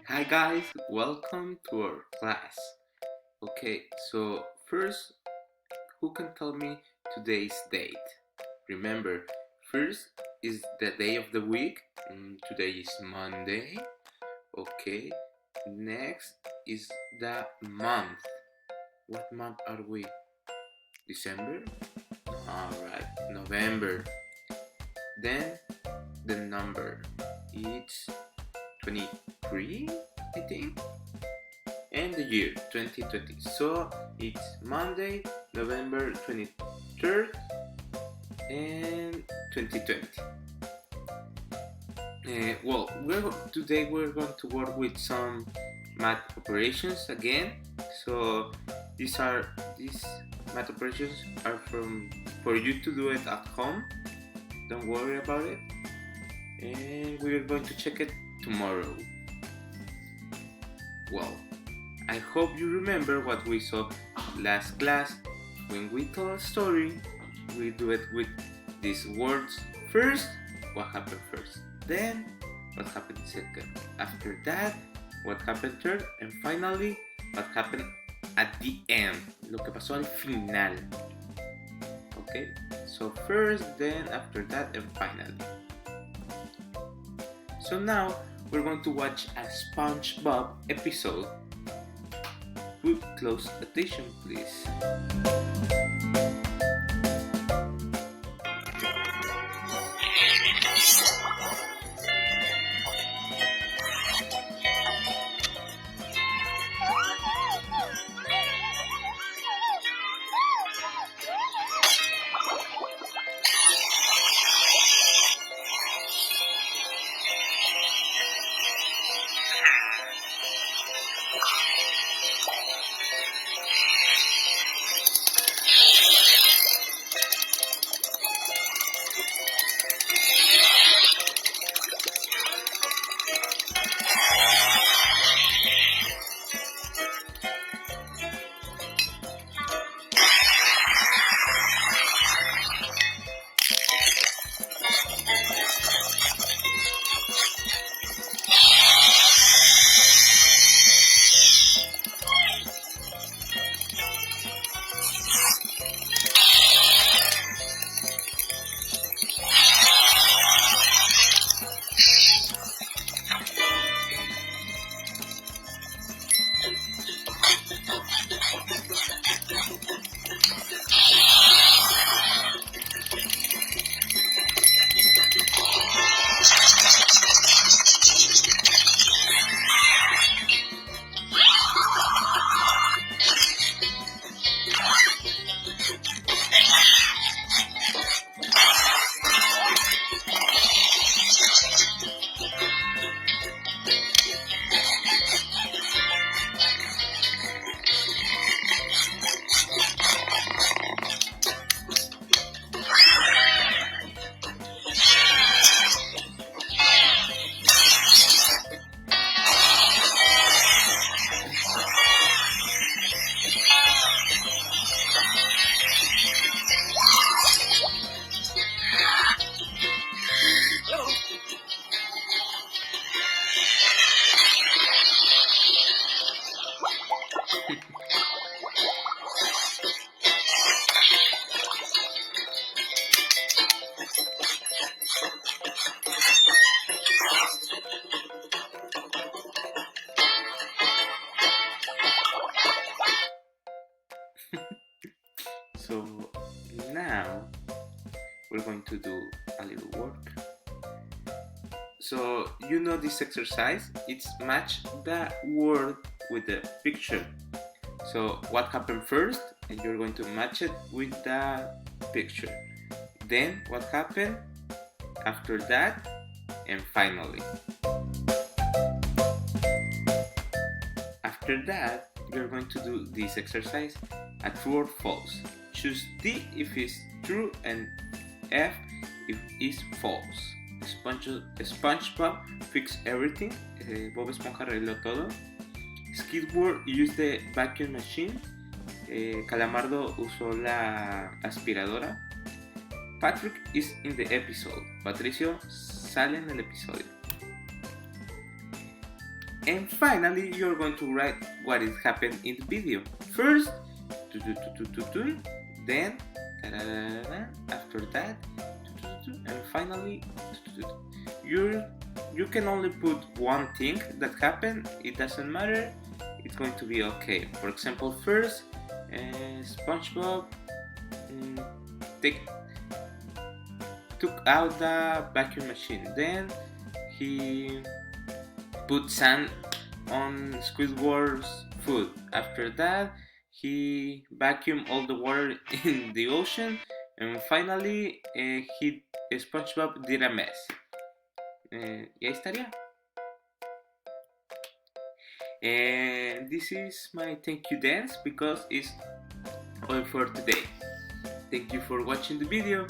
Hi guys, welcome to our class. Okay, so first, who can tell me today's date? Remember, first is the day of the week. Today is Monday. Okay, next is the month. What month are we? December? Alright, November. Then the number. It's 23, I think. And the year 2020. So it's Monday, November 23rd and 2020. Today we're going to work with some math operations again. So these math operations are for you to do it at home. Don't worry about it. And we're going to check it tomorrow. Well, I hope you remember what we saw last class. When we tell a story, we do it with these words. First, what happened first? Then, what happened second? After that, what happened third? And finally, what happened at the end? Lo que pasó al final. Okay? So first, then, after that, and finally. So now, we're going to watch a SpongeBob episode. Put close attention, please. So now we're going to do a little work. So you know this exercise, it's match the word with the picture. So what happened first, and you're going to match it with the picture. Then what happened after that, and finally. After that, you're going to do this exercise, a true or false. Choose D if it's true and F if it's false. SpongeBob fixed everything. Bob Esponja arregló todo. Squidward used the vacuum machine. Calamardo usó la aspiradora. Patrick is in the episode. Patricio sale en el episodio. And finally, you're going to write what is happened in the video. First, then, after that, and finally, you can only put one thing that happened. It doesn't matter. It's going to be okay. For example, first, SpongeBob took out the vacuum machine. Then he put sand on Squidward's food. After that, he vacuumed all the water in the ocean, and finally, SpongeBob did a mess. Y ahí estaría. And this is my thank you dance because it's all for today. Thank you for watching the video.